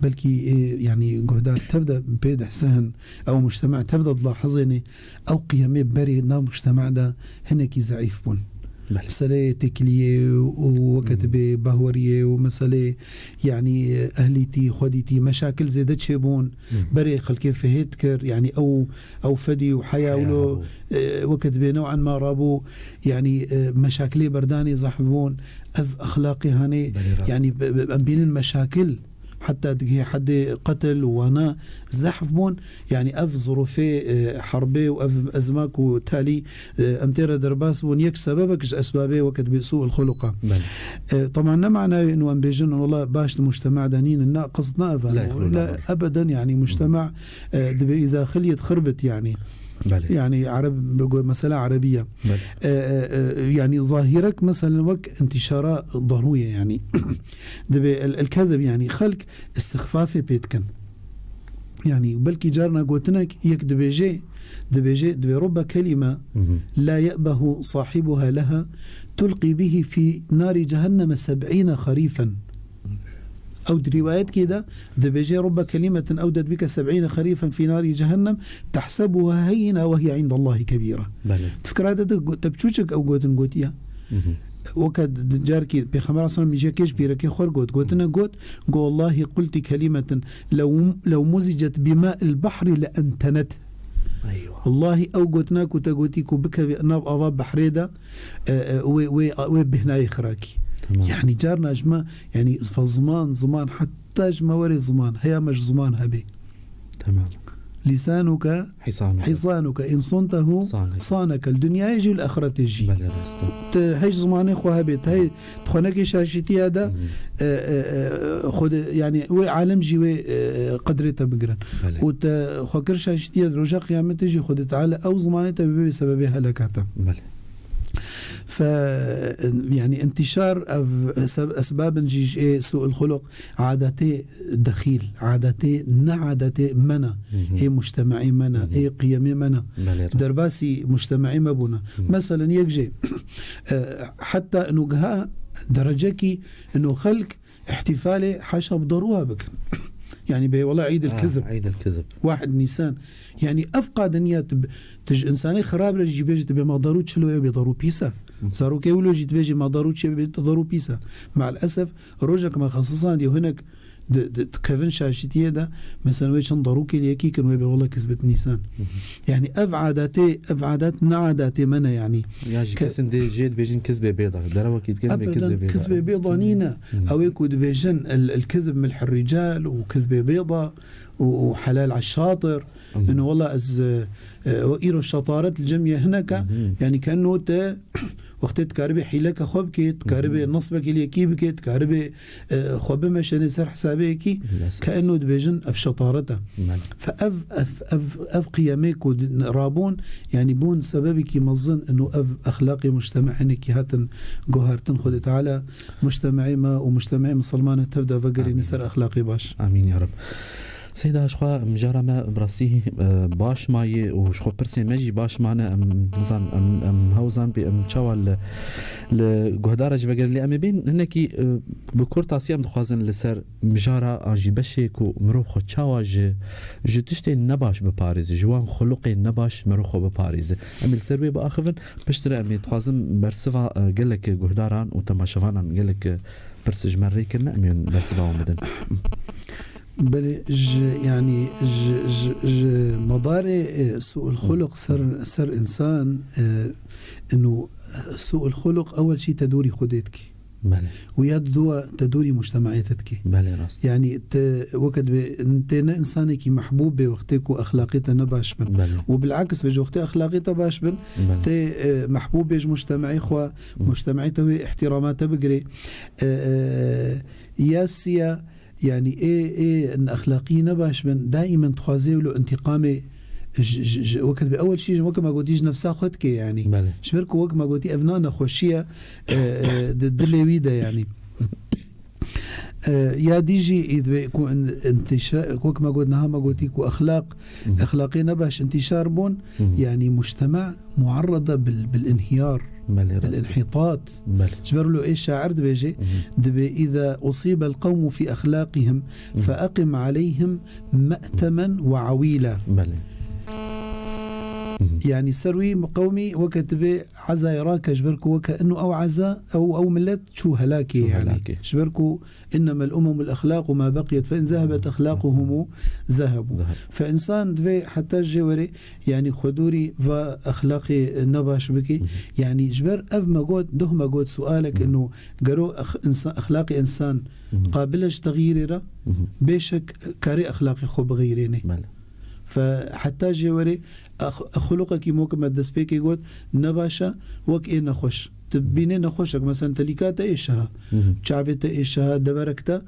بلكي يعني قهدار تبدأ بيد حسن أو مجتمع تبدأ تلاحظيني أو قيمي بري نا مجتمع دا هناكي ضعيف بون. مسألة تكلية وكتبة بهورية ومسألة يعني أهليتي خديتي مشاكل زيدت شيبون بري خلقي فهيت كر يعني أو فدي وحياولو وكتبة نوعا ما رابو يعني مشاكلي برداني صاحبون أخلاقي هاني يعني بين المشاكل حتى هي حد قتل وانا زحف بون يعني اف ظروفي حربي واف ازماك وتالي امتير درباس بون يك سببك اسبابي وقت بسوء الخلقه. طبعا ما معناه انه بيجن والله باش المجتمع دانين قصدنا لا ابدا، يعني مجتمع اذا خليت خربت يعني يعني عرب بقول مسألة عربية يعني ظاهرك مثلا وك انتشارات ضرورية يعني الكذب يعني خلق استخفافي بيتكن يعني بلكي جارنا قوتنك يكدب دبي رب كلمة لا يأبه صاحبها لها تلقي به في نار جهنم 70 خريفا. أو روايات كده دبيجي رب كلمة أودت بك 70 خريفا في نار جهنم تحسبها هينة وهي عند الله كبيرة. تفكر هذا تبتشوشك أو قوتن قوتيا وكاد جاركي بخمر أصلا ميجاكيش بيركي خور قوتنا قو والله قلت كلمة لو مزجت بماء البحر لأنتنت. أيوة. والله أو قوتنا كتاقوتيكو بك ناب أضاب بحريدة وبهنا يخراكي. يعني جارنا جماعة يعني فالزمان حتى جماعة وري زمان هي مش زمان هبي. تمام. لسانك حصانك إن صنته صانك الدنيا يجي والآخرة تجي. هاي زماني خو هبيت هاي تخونك شاشتي هذا خد يعني وعالم جي قدرته بقرن وتخكر شاشتي هذا رجع قيامة تجي خد تعالى أو زماني تبي بسبب هلكاته. ف يعني انتشار أسباب جي سوء الخلق عاداتي دخيل عاداتي نعاداتي منا هي مجتمعي منا هي قيمي منا درباسي مجتمعي مبونا مثلا يجي حتى انه جها درجكي انه خلق احتفالي حاشا بضروها بك يعني بي والله عيد الكذب 1 نيسان يعني أفقى دنيا إنساني خراب لجي بيجي تبي ما ضروري شلوه بيضروا بيسا صاروا كيولو جي تبيجي ما ضروري شيء بيضروا بيسا. مع الأسف روجك ما خصصان دي هناك كيفن شاشتي ده مثلا ويشن ضروكي ليكي كانوا يبي والله كسبت نيسان يعني أفعادات نعاداتي منا يعني كسن دي جيد بيجين كذبة بيضة دروك يتكلم كذبة بيضة نينا أو يكود بيجن الكذب ملح الرجال وكذبة بيضة وحلال على الشاطر إنه والله وإيرو الشطارات الجميع هناك يعني كأنه وقت تكاربي حيلك خوبك تكاربي نصبك اللي كيبك تكاربي خوب مشان يصير حسابك كأنه دبيجن أف شطارته فأف قيامك ورابون يعني بون سببك يمظن إنه أف أخلاقي مجتمع إنك هاتن جوهرتن خد تعالى مجتمعي ما ومجتمعي مسلمان تبدأ فقري نسر أخلاقي باش. آمين يا رب. سيدا شخوا مجارة ما براسيه باش ماي وشخوا برسي ماجي باش معنا نظام هوزان بأم تشاوال لجهدارة جبجر اللي أمي بين هناكي بكور تاسيام دخوازن لسر مجارة أجي بشيك ومروخ خو تشاوا تشتي نباش بباريز جوان خلقي نباش مروخو بباريز أمي السروي بآخفن بشتري أمي تخوازن برسفا قلك جهداران وتماشفانا قلك برسج مري كنا أمي برسفا ومدن بل يعني مضارع سوء الخلق سر إنسان إنه سوء الخلق أول شيء تدوري خديتك ويا تدوري مجتمعيتك يعني وقت انت انسانك محبوب بوقتك واخلاقيته نباش بن وبالعكس بجو وقت اخلاقيته باش بن انت محبوب بج مجتمعي خو مجتمعيته احتراماته بقري ياسيا يعني ايه ان اخلاقي نباش بن دائما تخازي له انتقامي وقت بأول شيء وقت ما قلتيش نفسها خدك يعني شبرك وقت ما قلتي أبناء خوشية دلويدة يعني يا ديجي إذا يكون انتشار وقت ما قلناها ما قلتيك أخلاقي نباش انتشار بون يعني مجتمع معرضة بالانهيار الانحطاط شبر له ايش شاعر دبي إذا أصيب القوم في أخلاقهم فأقم عليهم مأتما وعويلا يعني سروي قومي وكتبه عزا يراك شبركو وكأنه أو عزا أو ملت شو هلاكي يعني شبركو إنما الأمم الأخلاق ما بقيت فإن ذهبت أخلاقهم ذهبوا فإنسان دفي حتى جوري يعني خدوري فأخلاقي نباش بكي يعني جبر أف ما قود ده ما قود سؤالك إنه قرو أخلاقي إنسان قابلش تغييره بيشك كاري أخلاقي خو بغيريني فحتى جوري خلقك موك ما دسبيك يقول نباشا وك إيه نخوش تبيني نخوشك مثلا تليكات إيشها شعبت إيشها دبركتا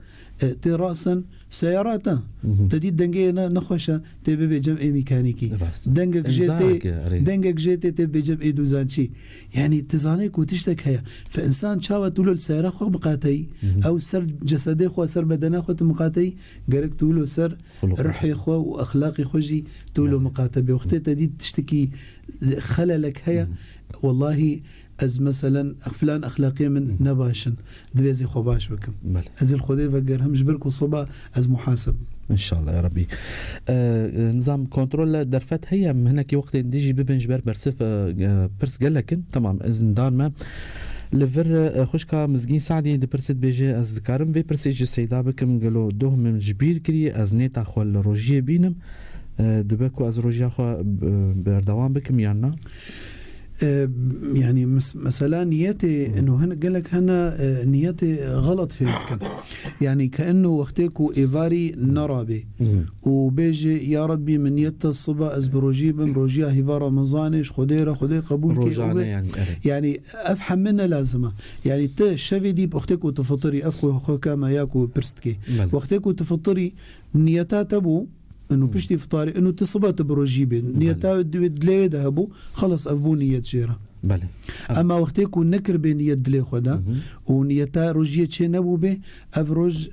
تراسا سياراتا تديد دنجينا نخوشة تبي بجمع ميكانيكي دنجك جيتي تبي بجمع دوزانشي يعني تزانيك وتشتك هيا فإنسان شاوة تقول السيارة خو مقاتي أو سر جسدي خو سر بدنا خو مقاتي قالك تقولوا سر روحي خو وأخلاقي خوجي تقولوا مقاتي بوقت تديد تشتكي خللك هيا والله از مثلا فلان اخلاقي من نباشن دويزي خوباش بكم از الخدي فقر هم جبرك وصبا از محاسب ان شاء الله يا ربي. نظام كنترول درفت هي من هناك وقت ديجي ببن جبر برسف برس قال لك تمام اذن دار ما لفر خوشكا مزگین سعدی د پرسید بیجه از کارم به پرسیج سیدا بکم گلو دوه من جبیر کری از نیتا خو روجیه بینم دبکو از روجیه خو بردوام بکم یا نه يعني مثلا نيتي انه هنا قالك هنا نيتي غلط في الكلام يعني كانه وقتكو ايفاري نرابي وبيجي يا ربي من نيت الصبا ازبروجي بمروجيا هيفارا مزانش خديره قبول يعني افهم منه لازمه يعني شافي دي بوقتكو تفطري افخو كما ياكو برستكي وقتكو تفطري نيتات ابو انه بشتي فطاري انه تصبت بروجيبي نيتا دلي ذهبوا خلص افبو نيه جيره بله اما وقت يكون نكر بين يد دلي خدا ونيتا روجيه تشي نبو به افروج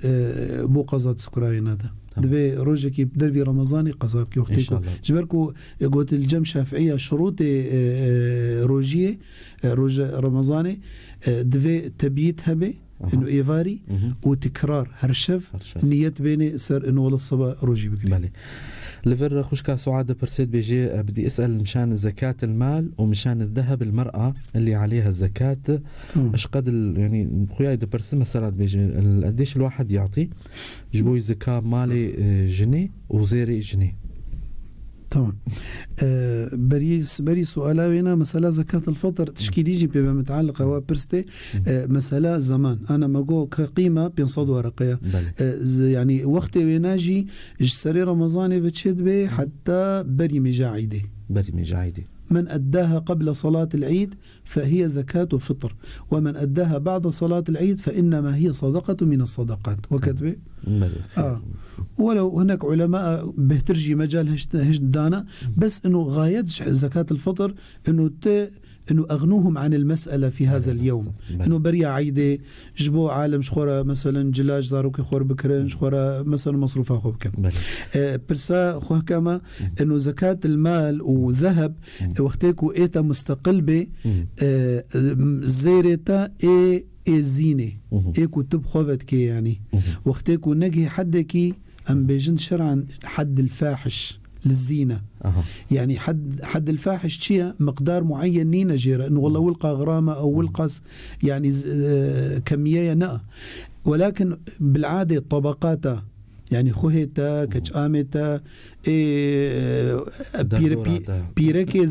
بو قزات سكراين هذا دبي روجكي بدربي رمضاني قزابكي وقتكم جبركو قلت الجم شافعيه شروط روجيه روج رمضاني دبي تبيتها به انه ايفاري وتكرار هرشف نيت بيني سر انه ولا الصبا روجي بكري بالي لفر خوشكا سعادة برسيد بيجي بدي اسال مشان زكاة المال ومشان الذهب المرأة اللي عليها الزكاة اش قد يعني خويا اذا برسم مثلا بيجي قديش الواحد يعطي جبوي زكاة مالي جنيه وزيري جنيه تمام بري سؤالا هنا مسألة زكاة الفطر تشكي ديجي بما متعلقة وبرستي مسألة زمان أنا ما أقول كقيمة بينصد ورقية يعني وقت ويناجي سري رمضاني بتشد به حتى بري مجاعدي من أداها قبل صلاة العيد فهي زكاة فطر ومن أداها بعد صلاة العيد فإنما هي صدقة من الصدقات وكذبه ولو هناك علماء بترجي مجال هش دانا بس إنه غاية زكاة الفطر إنه انه اغنوهم عن المسألة في هذا اليوم. انه بريا عيدة جبو عالم شخورة مثلا جلاج زاروك خور بكرن شخورة مثلا مصروفها خو بكرن برسا خو كما انه زكاة المال وذهب وقتكو ايتا مستقل به زيرتا زينة ايكو تب خوفت كي يعني وقتكو نجي حدكي ام بيجن شرعا حد الفاحش للزينة. يعني حد الفاحش شيء مقدار معين نينا جيرا انه والله ولقى غرامة او ولقص يعني كمية نأ، ولكن بالعادة طبقاتها يعني خوهتا كجامتا بيركي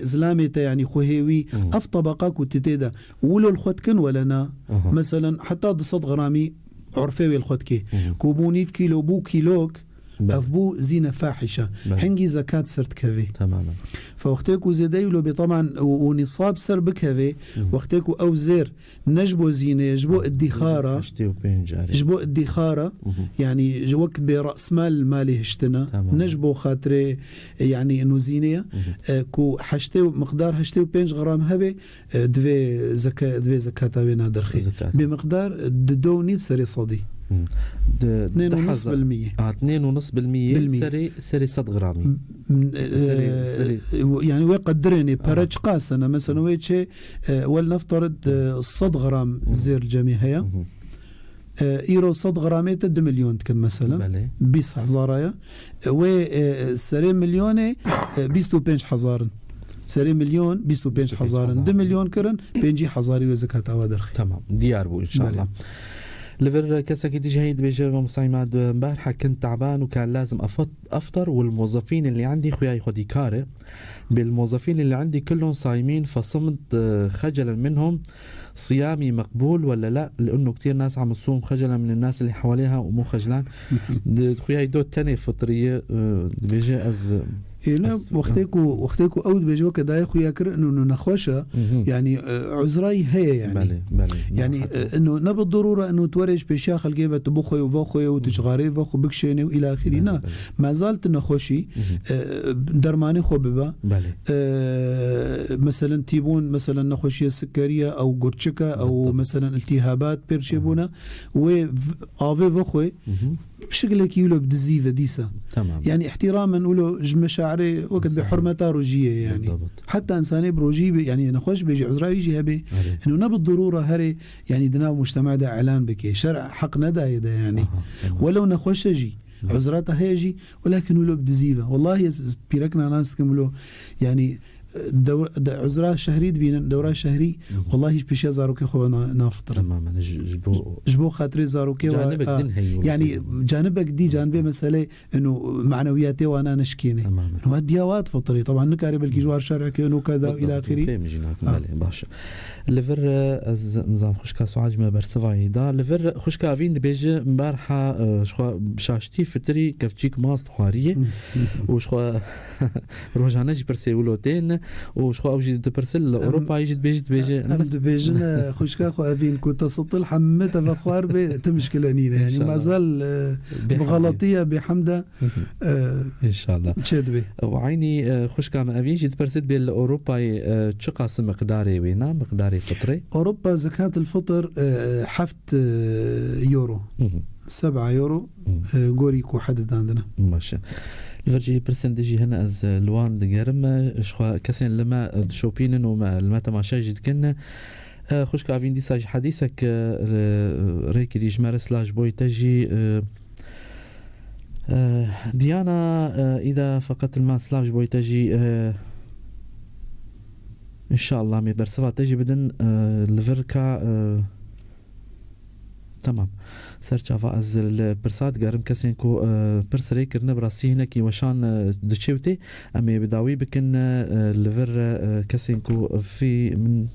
زلامتا يعني خوهوي اف طبقاك وتتدا ولو الخدكن ولنا مثلا حتى ضصد غرامي عرفوي الخدكي كوبوني في كيلو بو كيلوك أفبو زينة فاحشة حنجي زكاة سرت كذي تماما. فوقتكو زيدايلو بطبعا ونصاب سر بكذي وقتكو أو زير نجبو زينة يجبو الدخارة جبو الدخارة يعني جوك برأس مال مالي هشتنا نجبو خاطري يعني إنه زينة كو حشتو مقدار حشتو 5 غرام هبي دوي زكاة بينا درخي بمقدار دوني بسري صدي 2.5% 2.5% سري 100 غرامي يعني ويقدرني برج قاسنا مثلا ويتشي ولنفترض 100 غرام زير جميعها ايرو 100 غرامات 2 مليون كان مثلا 20 حزارايا وسري مليون 25 حزارن سري مليون 25 حزارن 2 مليون كرن بينجي حزاري وزكاة أوادرخي تمام دياربو إن شاء الله. لفر كسكي تجهيد بيجي مصايمات امبارح كنت تعبان وكان لازم افطر والموظفين اللي عندي خوياي خدي كاره بالموظفين اللي عندي كلهم صايمين فصمت خجلا منهم صيامي مقبول ولا لا لانه كتير ناس عم تصوم خجلا من الناس اللي حواليها ومو خجلان خوياي دو تاني فطريه بيجي از إلا وقتكو أود بيجوك داي خويا كر إنه نخوشة يعني عذراي هي يعني يعني إنه نبي الضرورة إنه تورج بشيخ الجيبة تبخوي وبخوي وتشغاري وبخو بكشيني وإلى آخره ما زالت نخوشي درماني خوببا مثلا تيبون مثلا نخوشية سكرية أو قرشكة أو مثلا التهابات بيرشيبونا وآفي بخوي بشكل كيلو بدزيفة ديسة تمام. يعني احتراما نقوله مشاعري وقت بحرمتها روجية يعني بالضبط. حتى إنساني بروجي يعني نخوش بيجي عذراء يجي هبي إنه نبي الضرورة هري يعني دنا مجتمع ده إعلان بكي شرع حق نداية ده يعني ولو نخوش يجي عذراتها هيجي ولكن ولو بدزيفة والله بيركنا ناس كملو يعني عذراء شهري دبين دورة شهري والله بيشي زاروكي خو نافطر تماما جبو خاطري زاروكي يعني جانبك دي جانبي مسألة إنه معنوياتي وأنا نشكيني إنه هديوات فطري طبعا نكاري بالكي جوار شرع كأنه كذا إلى آخره فهم جيناك باشا لفر نظام خوشكا سعاج ما برسفاي دا لفر خوشكا فين بيجي مبارحة شخوا بشاشتي فتري كفتشيك ماست خوارية وشخوا روجانا جي برسيولوتين وشخوا أوجي دبرسل أوروبا يجي بيجي أنا دبيجنا خوشكا خو أفين كنت سطل حمتها بخوار بتمشكلانين يعني ما زال بغلطية بحمدة إن شاء الله تشد بي وعيني خوشكا ما أفين جي دبرسل بالأوروبا تشقاس مقداري وينا مقداري فطري أوروبا زكاة الفطر حفت يورو 7 يورو قوريكو حدد عندنا ماشي الفرجي برسنتجي هنا از لوان دقرم شخوا كسين لما شوبينن وما لما تماشا جد كنا خوش كافين دي ساج حديثك ريكي دي جمار سلاش بوي تجي ديانا إذا فقط الماء سلاش بوي تجي إن شاء الله مي برسفا تجي بدن الفركا تمام سرچاوا از البرسات قارم كسين كو برسري كرنا براسي هنا كي وشان دشيوتي امي بداوي بكن الفر كسين كو في من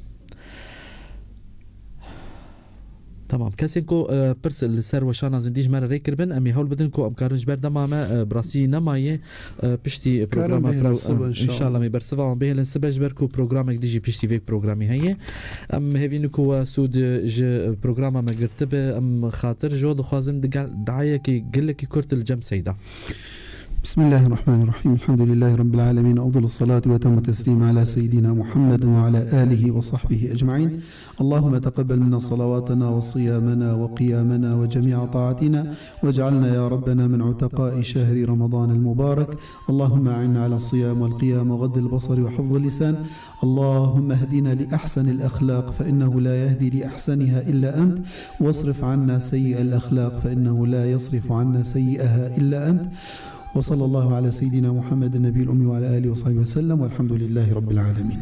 تمام كاسينكو برسل السر وشانا زنديج مرة ريكربن أمي هول بدنكو أمكارنج بردا ماما براسي نماية بشتي برنامج إن شاء الله مي برسفا عم به لنسبج بركو برنامج ديجي بشتي فيك برنامج هي أم هفينكو سود ج برنامج مقرتبة أم خاطر جو دخوازن دعاية كي قلة كي كرت الجم سيدا بسم الله الرحمن الرحيم. الحمد لله رب العالمين، أفضل الصلاة وتم التسليم على سيدنا محمد وعلى آله وصحبه أجمعين. اللهم تقبل منا صلواتنا وصيامنا وقيامنا وجميع طاعتنا، واجعلنا يا ربنا من عتقاء شهر رمضان المبارك. اللهم أعنا على الصيام والقيام وغض البصر وحفظ اللسان. اللهم اهدنا لأحسن الأخلاق فإنه لا يهدي لأحسنها إلا أنت، واصرف عنا سيئ الأخلاق فإنه لا يصرف عنا سيئها إلا أنت. وصلى الله على سيدنا محمد النبي الأمي وعلى آله وصحبه وسلم، والحمد لله رب العالمين.